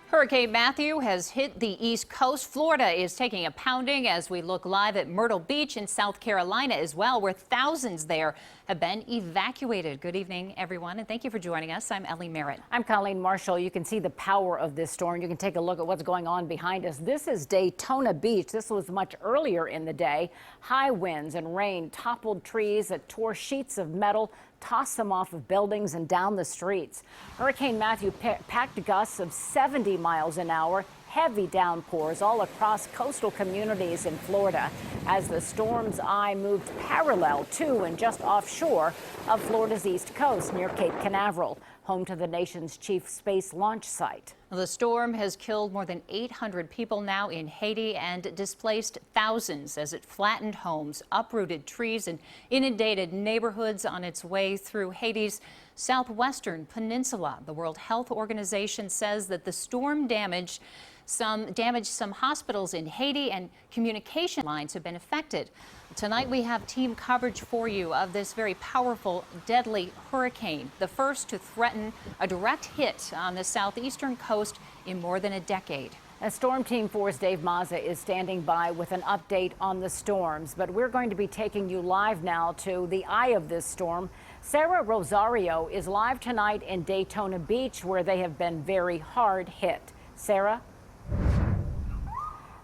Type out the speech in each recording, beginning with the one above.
Hurricane Matthew has hit the East Coast. Florida is taking a pounding as we look live at Myrtle Beach in South Carolina as well, where thousands there have been evacuated. Good evening, everyone, and thank you for joining us. I'm Ellie Merritt. I'm Colleen Marshall. You can see the power of this storm. You can take a look at what's going on behind us. This is Daytona Beach. This was much earlier in the day. High winds and rain toppled trees that tore sheets of metal, tossed them off of buildings and down the streets. Hurricane Matthew packed gusts of 70 miles an hour, heavy downpours all across coastal communities in Florida as the storm's eye moved parallel to and just offshore of Florida's east coast near Cape Canaveral, home to the nation's chief space launch site. The storm has killed more than 800 people now in Haiti and displaced thousands as it flattened homes, uprooted trees, and inundated neighborhoods on its way through Haiti's southwestern peninsula. The World Health Organization says that the storm damaged some hospitals in Haiti and communication lines have been affected. Tonight we have team coverage for you of this very powerful, deadly hurricane, the first to threaten a direct hit on the southeastern coast in more than a decade. As Storm Team 4's Dave Mazza is standing by with an update on the storms, but we're going to be taking you live now to the eye of this storm. Sarah Rosario is live tonight in Daytona Beach, where they have been very hard hit. Sarah?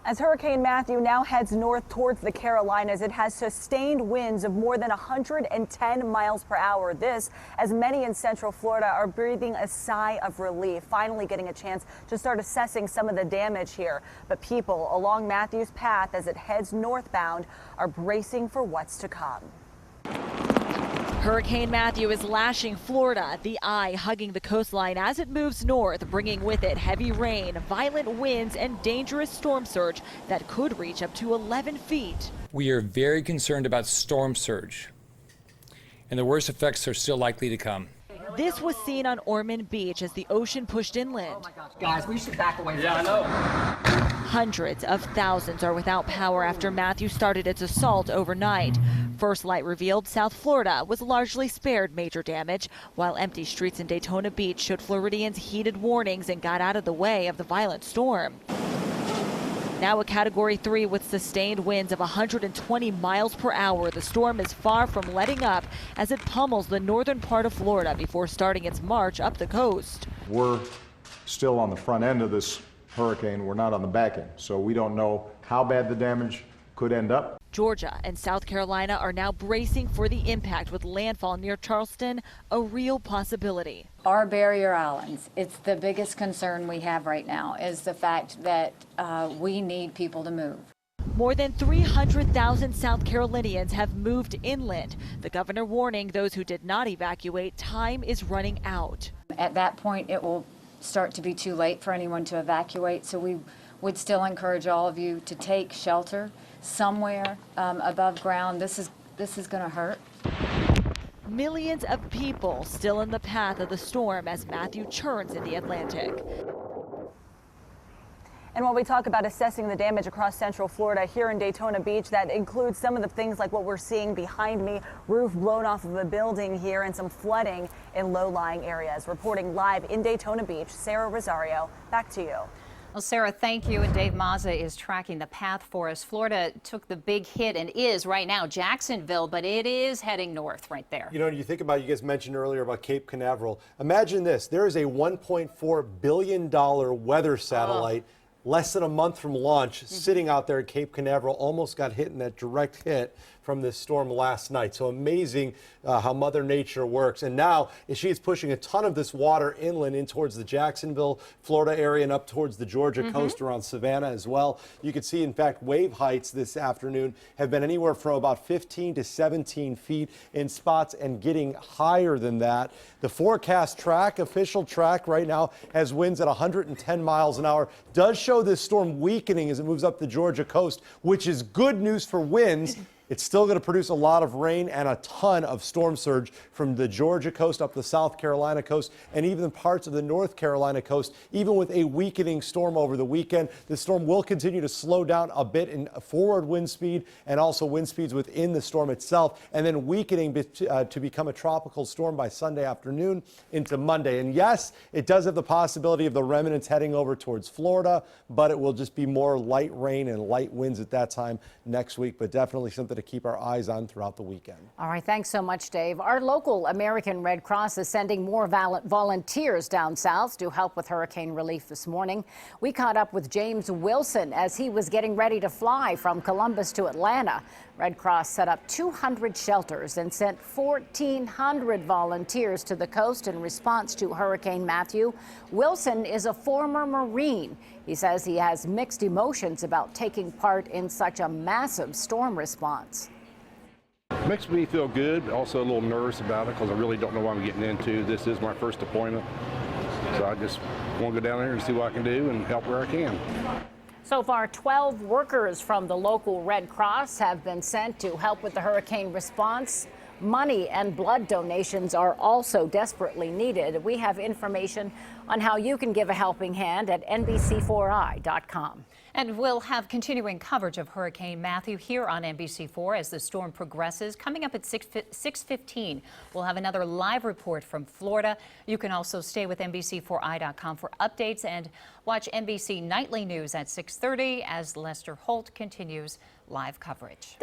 As Hurricane Matthew now heads north towards the Carolinas, it has sustained winds of more than 110 miles per hour. This, as many in Central Florida are breathing a sigh of relief, finally getting a chance to start assessing some of the damage here. But people along Matthew's path as it heads northbound are bracing for what's to come. Hurricane Matthew is lashing Florida, the eye hugging the coastline as it moves north, bringing with it heavy rain, violent winds, and dangerous storm surge that could reach up to 11 feet. We are very concerned about storm surge, and the worst effects are still likely to come. This was seen on Ormond Beach as the ocean pushed inland. Oh my gosh, guys, we should back away. Yeah, I know. Hundreds of thousands are without power after Matthew started its assault overnight. First Light revealed South Florida was largely spared major damage, while empty streets in Daytona Beach showed Floridians heeded warnings and got out of the way of the violent storm. Now a Category 3 with sustained winds of 120 miles per hour, the storm is far from letting up as it pummels the northern part of Florida before starting its march up the coast. We're still on the front end of this hurricane. We're not on the back end, so we don't know how bad the damage could end up. Georgia and South Carolina are now bracing for the impact, with landfall near Charleston a real possibility. Our barrier islands, it's the biggest concern we have right now, is the fact that we need people to move. More than 300,000 South Carolinians have moved inland. The governor warning those who did not evacuate, time is running out. At that point, it will start to be too late for anyone to evacuate, so we would still encourage all of you to take shelter somewhere above ground. This is going to hurt. Millions of people still in the path of the storm as Matthew churns in the Atlantic. And while we talk about assessing the damage across Central Florida, here in Daytona Beach, that includes some of the things like what we're seeing behind me, roof blown off of a building here and some flooding in low-lying areas. Reporting live in Daytona Beach, Sarah Rosario, back to you. Well, Sarah, thank you. And Dave Mazza is tracking the path for us. Florida took the big hit and is right now Jacksonville, but it is heading north right there. You know, you think about, you guys mentioned earlier about Cape Canaveral. Imagine this. There is a $1.4 billion weather satellite less than a month from launch sitting out there at Cape Canaveral. Almost got hit in that direct hit from this storm last night. So amazing how Mother Nature works. And now she is pushing a ton of this water inland in towards the Jacksonville, Florida area and up towards the Georgia coast around Savannah as well. You can see, in fact, wave heights this afternoon have been anywhere from about 15 to 17 feet in spots and getting higher than that. The forecast track, official track right now, has winds at 110 miles an hour. Does show this storm weakening as it moves up the Georgia coast, which is good news for winds. It's still going to produce a lot of rain and a ton of storm surge from the Georgia coast up the South Carolina coast and even parts of the North Carolina coast. Even with a weakening storm over the weekend, the storm will continue to slow down a bit in forward wind speed and also wind speeds within the storm itself, and then weakening to become a tropical storm by Sunday afternoon into Monday. And yes, it does have the possibility of the remnants heading over towards Florida, but it will just be more light rain and light winds at that time next week, but definitely something to keep our eyes on throughout the weekend. All right, thanks so much, Dave. Our local American Red Cross is sending more volunteers down south to help with hurricane relief this morning. We caught up with James Wilson as he was getting ready to fly from Columbus to Atlanta. Red Cross set up 200 shelters and sent 1,400 volunteers to the coast in response to Hurricane Matthew. Wilson is a former Marine. He says he has mixed emotions about taking part in such a massive storm response. Makes me feel good, also a little nervous about it because I really don't know what I'm getting into. This is my first deployment, so I just want to go down there and see what I can do and help where I can. So far, 12 workers from the local Red Cross have been sent to help with the hurricane response. Money and blood donations are also desperately needed. We have information on how you can give a helping hand at NBC4i.com. And we'll have continuing coverage of Hurricane Matthew here on NBC4 as the storm progresses. Coming up at 6:15, we'll have another live report from Florida. You can also stay with NBC4i.com for updates and watch NBC Nightly News at 6:30 as Lester Holt continues live coverage.